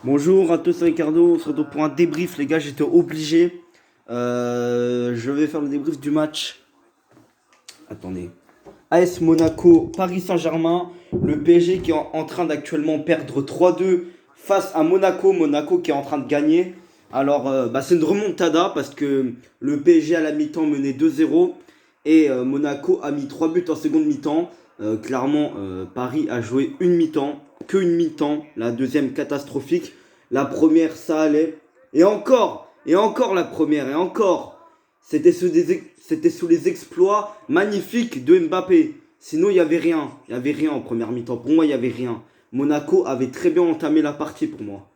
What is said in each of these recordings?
Bonjour à tous, c'est Ricardo. On se retrouve pour un débrief, les gars. J'étais obligé. Je vais faire le débrief du match. Attendez. AS Monaco, Paris Saint-Germain. Le PSG qui est en train d'actuellement perdre 3-2 face à Monaco. Monaco qui est en train de gagner. Alors, c'est une remontada parce que le PSG à la mi-temps menait 2-0 et Monaco a mis 3 buts en seconde mi-temps. Clairement, Paris a joué une mi-temps, que une mi-temps. La deuxième catastrophique. La première, ça allait. Et encore la première, et encore. C'était sous les exploits magnifiques de Mbappé. Sinon, il n'y avait rien. Il n'y avait rien en première mi-temps. Pour moi, il n'y avait rien. Monaco avait très bien entamé la partie pour moi.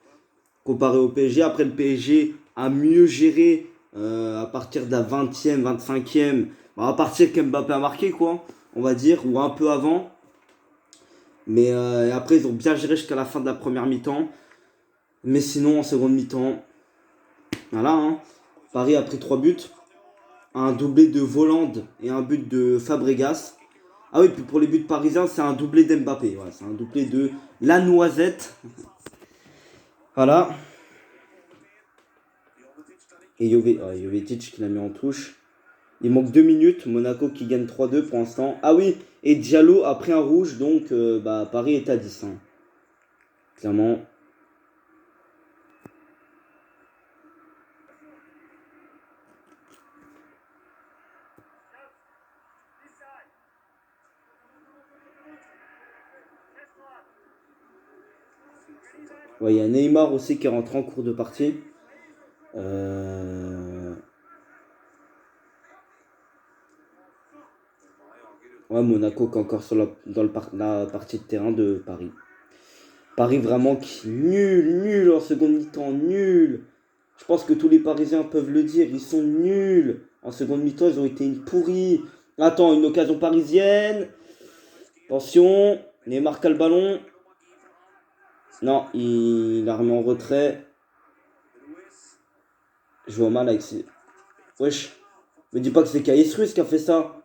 Comparé au PSG, après le PSG a mieux géré à partir de la 20e, 25e. À partir qu'Mbappé a marqué, quoi, on va dire, ou un peu avant. Mais après, ils ont bien géré jusqu'à la fin de la première mi-temps. Mais sinon, en seconde mi-temps, voilà, hein, Paris a pris 3 buts. Un doublé de Voland et un but de Fabregas. Ah oui, puis pour les buts parisiens, c'est un doublé d'Mbappé. Voilà, c'est un doublé de La Noisette. Voilà. Et Jovetic qui l'a mis en touche. Il manque 2 minutes. Monaco qui gagne 3-2 pour l'instant. Ah oui, et Diallo a pris un rouge. Donc Paris est à 10. Hein. Clairement. Ouais, il y a Neymar aussi qui rentre en cours de partie. Ouais, Monaco qui est encore sur la partie de terrain de Paris. Paris vraiment qui nul en seconde mi-temps, nul. Je pense que tous les Parisiens peuvent le dire, ils sont nuls. En seconde mi-temps, ils ont été une pourrie. Attends, une occasion parisienne. Attention, Neymar a le ballon. Non, il a remis en retrait. Je vois mal avec ses... Wesh, me dis pas que c'est Caïs Ruiz qui a fait ça.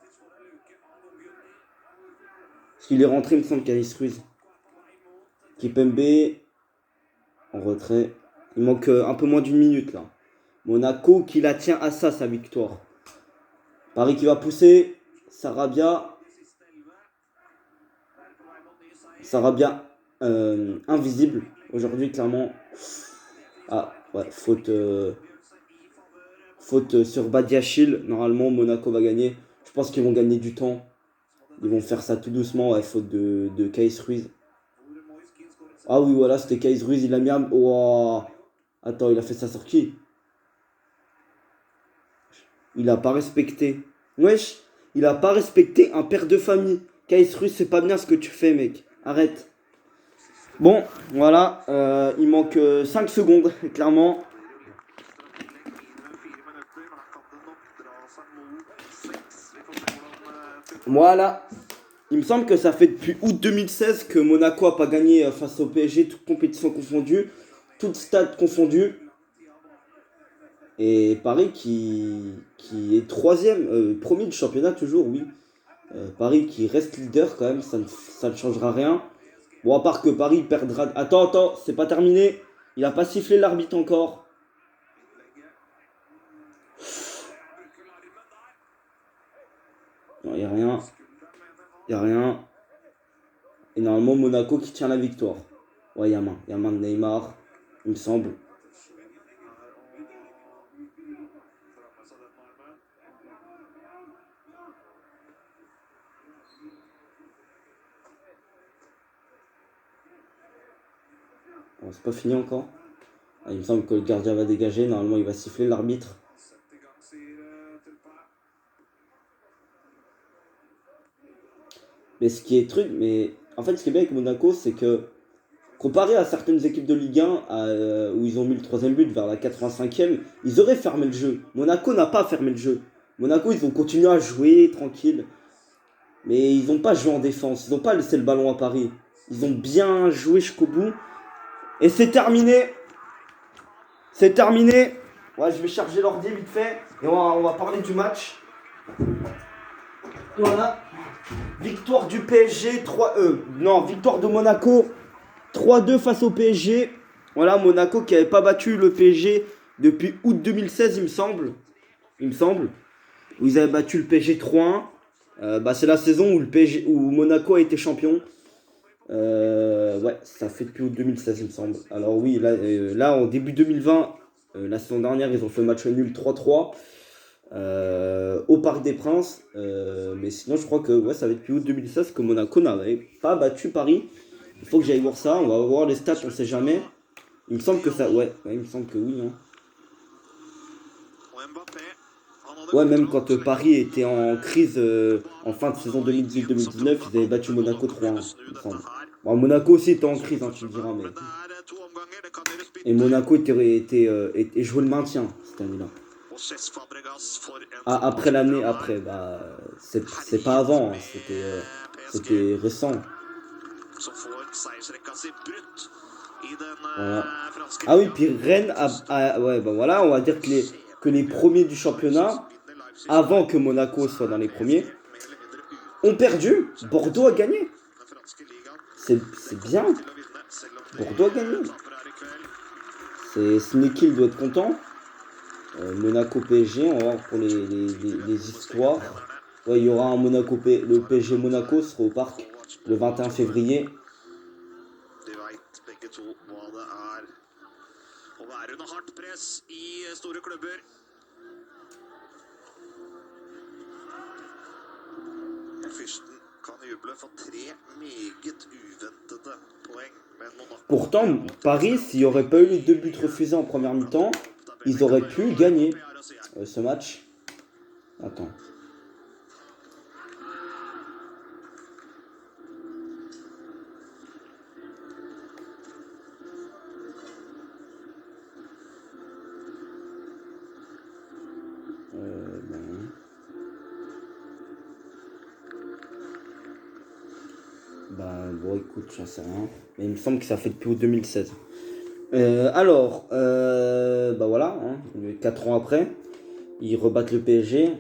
Parce qu'il est rentré, il me semble, Caïs Ruiz. Kipembe en retrait. Il manque un peu moins d'une minute là. Monaco qui la tient à ça, sa victoire. Paris qui va pousser. Sarabia. Invisible. Aujourd'hui, clairement. Ah, ouais, faute sur Badiachil. Normalement, Monaco va gagner. Je pense qu'ils vont gagner du temps. Ils vont faire ça tout doucement. Ouais, faute de Caïs Ruiz. Ah oui, voilà, c'était Caïs Ruiz. Il a mis un... Oh. Attends, il a fait ça sur qui? Il a pas respecté. Wesh, il a pas respecté un père de famille. Caïs Ruiz, c'est pas bien ce que tu fais, mec. Arrête. Bon, voilà. Il manque 5 secondes, clairement. Voilà. Il me semble que ça fait depuis août 2016 que Monaco a pas gagné face au PSG, toutes compétitions confondues, toutes stades confondus. Et Paris qui est troisième, premier du championnat toujours, oui. Paris qui reste leader quand même, ça ne changera rien. Bon, à part que Paris perdra... Attends, c'est pas terminé. Il a pas sifflé l'arbitre encore. Non, il n'y a rien. Il n'y a rien. Et normalement, Monaco qui tient la victoire. Ouais, il y a main. Il y a main de Neymar, il me semble. Bon, c'est pas fini encore. Ah, il me semble que le gardien va dégager. Normalement, il va siffler l'arbitre. Mais en fait, ce qui est bien avec Monaco, c'est que comparé à certaines équipes de Ligue 1 où ils ont mis le troisième but vers la 85e, ils auraient fermé le jeu. Monaco n'a pas fermé le jeu. Monaco, ils ont continué à jouer tranquille. Mais ils n'ont pas joué en défense. Ils n'ont pas laissé le ballon à Paris. Ils ont bien joué jusqu'au bout. Et c'est terminé. C'est terminé. Ouais, je vais charger l'ordi vite fait. Et on va parler du match. Voilà. Victoire du PSG, victoire de Monaco 3-2 face au PSG. Voilà, Monaco qui n'avait pas battu le PSG depuis août 2016, il me semble. Il me semble. Où ils avaient battu le PSG 3-1. C'est la saison où, où Monaco a été champion. Ouais, ça fait depuis août 2016, il me semble. Alors oui, là en début 2020, la saison dernière, ils ont fait match nul 3-3 au Parc des Princes. Mais sinon, je crois que ouais, ça fait depuis août 2016 que Monaco n'avait pas battu Paris. Il faut que j'aille voir ça. On va voir les stats, on sait jamais. Il me semble que ça... Ouais, il me semble que oui. Hein. Ouais, même quand Paris était en crise en fin de saison 2018-2019, ils avaient battu Monaco 3-1, il me semble. Bon, Monaco aussi était en crise, hein, tu me diras, mais... Et Monaco était joué le maintien cette année-là. Ah, après l'année, après, c'est pas avant, hein, c'était récent. Voilà. Ah oui, puis Rennes ouais, voilà, on va dire que les premiers du championnat, avant que Monaco soit dans les premiers, ont perdu. Bordeaux a gagné. C'est bien. Bordeaux a gagné. Sneaky doit être content. Monaco PSG, on va voir pour les histoires. Ouais, il y aura un le PSG Monaco sera au parc le 21 février. Pourtant, Paris, s'il n'y aurait pas eu les 2 buts refusés en première mi-temps, ils auraient pu gagner ce match. Attends. Bon, écoute, j'en sais rien. Mais il me semble que ça fait depuis août 2016. Voilà, hein, 4 ans après, ils rebattent le PSG.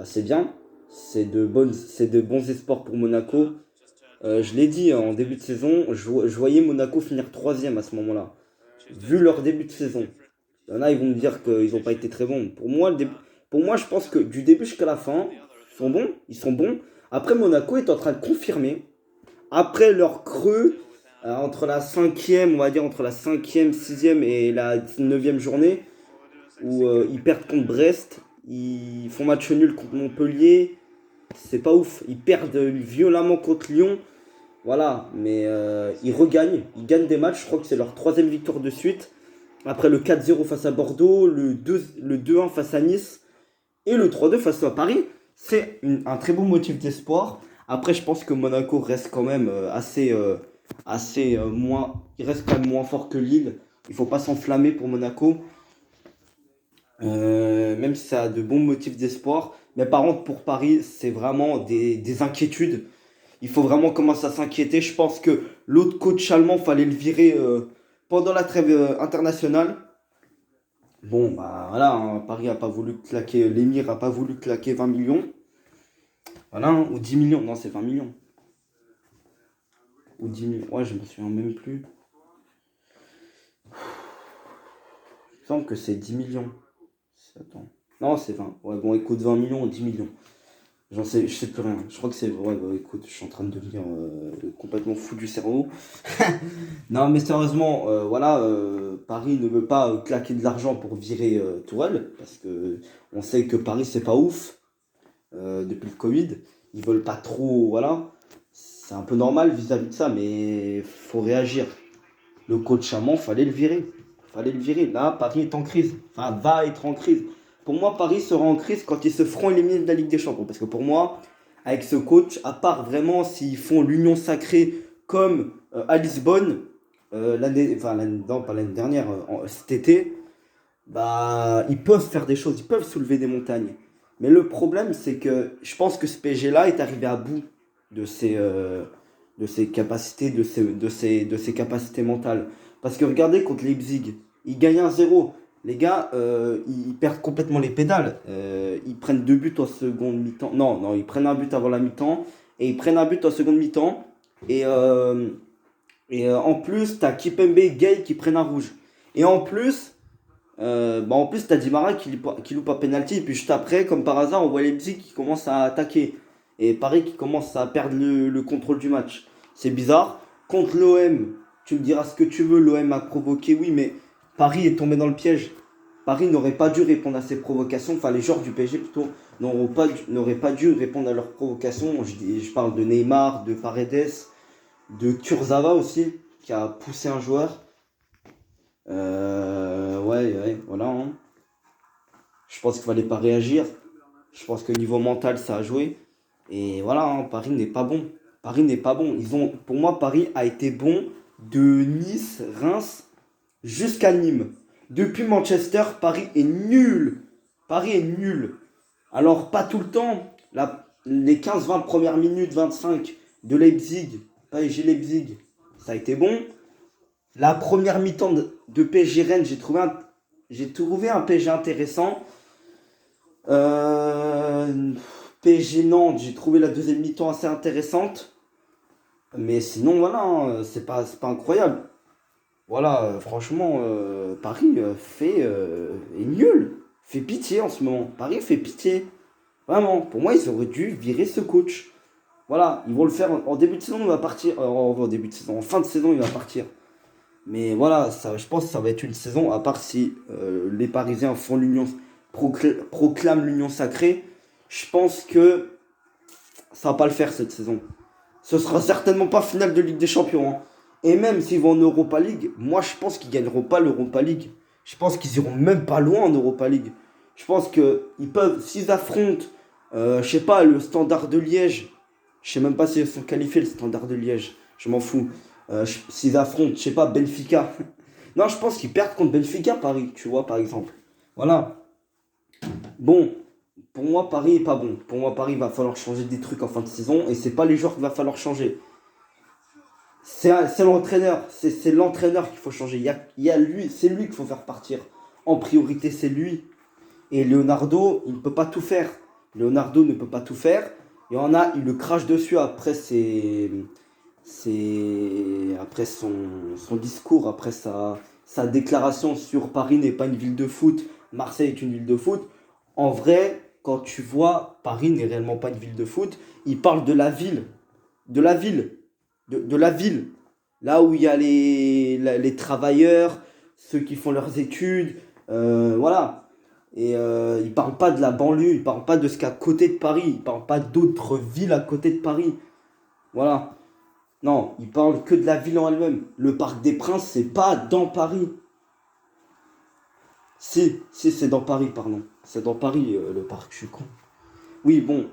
C'est bien. C'est de bons espoirs pour Monaco. Je l'ai dit en début de saison, je voyais Monaco finir 3ème à ce moment-là. Vu leur début de saison. Il y en a, ils vont me dire qu'ils n'ont pas été très bons. Pour moi, je pense que du début jusqu'à la fin, ils sont bons. Après, Monaco est en train de confirmer. Après leur creux, entre la 5ème, on va dire entre la 5ème, 6ème et la 9ème journée, où ils perdent contre Brest, ils font match nul contre Montpellier, c'est pas ouf. Ils perdent violemment contre Lyon, voilà, mais ils regagnent, ils gagnent des matchs, je crois que c'est leur 3ème victoire de suite. Après le 4-0 face à Bordeaux, le 2-1 face à Nice et le 3-2 face à Paris. C'est un très bon motif d'espoir. Après, je pense que Monaco reste quand même moins. Il reste quand même moins fort que Lille. Il faut pas s'enflammer pour Monaco. Même si ça a de bons motifs d'espoir. Mais par contre, pour Paris, c'est vraiment des inquiétudes. Il faut vraiment commencer à s'inquiéter. Je pense que l'autre coach allemand, fallait le virer pendant la trêve internationale. Bon, voilà, hein, Paris a pas voulu claquer, l'émir a pas voulu claquer 20 millions. Voilà, hein, ou 10 millions, non, c'est 20 millions. Ou 10 millions, ouais, je me souviens même plus. Il me semble que c'est 10 millions. Attends. Non, c'est 20. Ouais, bon, écoute, 20 millions ou 10 millions. Je sais plus rien. Je crois que c'est. Ouais, écoute, je suis en train de devenir complètement fou du cerveau. Non, mais sérieusement, voilà, Paris ne veut pas claquer de l'argent pour virer Tourelle, parce que on sait que Paris, c'est pas ouf depuis le Covid. Ils veulent pas trop, voilà. C'est un peu normal vis-à-vis de ça, mais faut réagir. Le coach Chamon, fallait le virer. Fallait le virer. Là, Paris est en crise. Enfin, va être en crise. Pour moi, Paris sera en crise quand ils se feront éliminer de la Ligue des Champions. Parce que pour moi, avec ce coach, à part vraiment s'ils font l'union sacrée comme à Lisbonne, non, pas l'année dernière, cet été, ils peuvent faire des choses, ils peuvent soulever des montagnes. Mais le problème, c'est que je pense que ce PSG-là est arrivé à bout de ses capacités, de ses capacités mentales. Parce que regardez contre Leipzig, ils gagnent 1-0. Les gars, ils perdent complètement les pédales. Ils prennent 2 buts en seconde mi-temps. Non, ils prennent un but avant la mi-temps. Et ils prennent un but en seconde mi-temps. Et Et en plus, t'as Kipembe et Gay qui prennent un rouge. Et en plus, t'as Di Maria qui loupe un penalty. Et puis juste après, comme par hasard, on voit Leipzig qui commence à attaquer. Et Paris qui commence à perdre le contrôle du match. C'est bizarre. Contre l'OM, tu me diras ce que tu veux. L'OM a provoqué, oui, mais Paris est tombé dans le piège. Paris n'aurait pas dû répondre à ces provocations. Enfin, les joueurs du PSG plutôt n'auraient pas dû répondre à leurs provocations. Je parle de Neymar, de Paredes, de Kurzawa aussi, qui a poussé un joueur. Ouais, voilà, hein. Je pense qu'il fallait pas réagir. Je pense que niveau mental, ça a joué. Et voilà, hein, Paris n'est pas bon. Paris n'est pas bon. Pour moi, Paris a été bon de Nice, Reims jusqu'à Nîmes. Depuis Manchester, Paris est nul. Paris est nul. Alors, pas tout le temps. Les 15-20 premières minutes, 25 de Leipzig, PSG Leipzig, ça a été bon. La première mi-temps de PSG Rennes, j'ai trouvé un PSG intéressant. Euh, PSG Nantes, j'ai trouvé la deuxième mi-temps assez intéressante. Mais sinon, voilà, hein, c'est pas incroyable. Voilà, franchement, Paris est nul. Fait pitié en ce moment. Paris fait pitié. Vraiment, pour moi, ils auraient dû virer ce coach. Voilà, ils vont le faire en début de saison, il va partir. En début de saison, en fin de saison, il va partir. Mais voilà, ça, je pense que ça va être une saison, à part si les Parisiens font proclament l'union sacrée. Je pense que ça va pas le faire cette saison. Ce sera certainement pas finale de Ligue des Champions, hein. Et même s'ils vont en Europa League, moi je pense qu'ils gagneront pas l'Europa League. Je pense qu'ils iront même pas loin en Europa League. Je pense que ils peuvent, s'ils affrontent, je sais pas, le Standard de Liège. Je sais même pas s'ils sont qualifiés le Standard de Liège. Je m'en fous. S'ils affrontent, je sais pas, Benfica. Non, je pense qu'ils perdent contre Benfica, Paris, tu vois, par exemple. Voilà. Bon, pour moi, Paris est pas bon. Pour moi, Paris va falloir changer des trucs en fin de saison et c'est pas les joueurs qu'il va falloir changer. C'est l'entraîneur, c'est l'entraîneur qu'il faut changer. Il y a lui, c'est lui qu'il faut faire partir. En priorité, c'est lui. Et Leonardo, il ne peut pas tout faire. Leonardo ne peut pas tout faire. Il le crache dessus après après son discours, après sa déclaration sur Paris n'est pas une ville de foot, Marseille est une ville de foot. En vrai, quand tu vois Paris n'est réellement pas une ville de foot, il parle de la ville, de la ville, de la ville, là où il y a les travailleurs, ceux qui font leurs études, voilà. Et il parle pas de la banlieue, il parle pas de ce qu'il y a à côté de Paris, il parle pas d'autres villes à côté de Paris. Voilà. Non, il parle que de la ville en elle-même. Le Parc des Princes, c'est pas dans Paris. Si, c'est dans Paris, pardon. C'est dans Paris, le parc, je suis con. Oui, bon,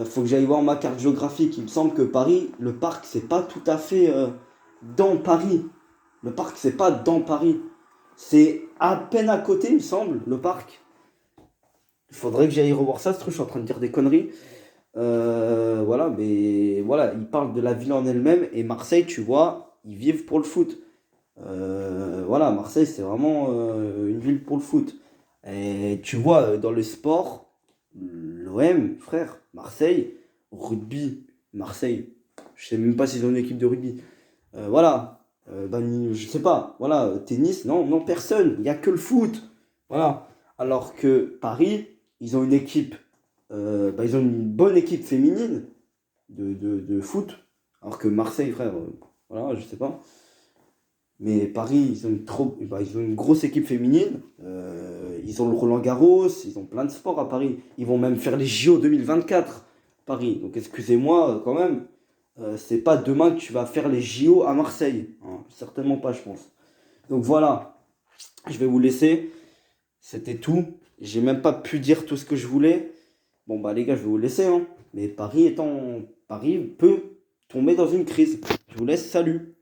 faut que j'aille voir ma carte géographique. Il me semble que Paris, le parc, c'est pas tout à fait dans Paris. Le parc, c'est pas dans Paris. C'est à peine à côté, il me semble, le parc. Il faudrait que j'aille revoir ça, ce truc, je suis en train de dire des conneries. Voilà, mais voilà, ils parlent de la ville en elle-même et Marseille, tu vois, ils vivent pour le foot. Voilà, Marseille, c'est vraiment une ville pour le foot. Et tu vois, dans le sport, l'OM, frère, Marseille, rugby, Marseille, je sais même pas s'ils ont une équipe de rugby. Voilà, je sais pas, voilà, tennis, non, non, personne, il n'y a que le foot. Voilà, alors que Paris, ils ont une équipe, ils ont une bonne équipe féminine de foot, alors que Marseille, frère, voilà, je sais pas. Mais Paris, ils ont une grosse équipe féminine. Ils ont le Roland Garros, ils ont plein de sports à Paris. Ils vont même faire les JO 2024, Paris. Donc excusez-moi quand même. C'est pas demain que tu vas faire les JO à Marseille, hein. Certainement pas, je pense. Donc voilà, je vais vous laisser. C'était tout. J'ai même pas pu dire tout ce que je voulais. Bon bah les gars, je vais vous laisser, hein. Mais Paris peut tomber dans une crise. Je vous laisse, salut.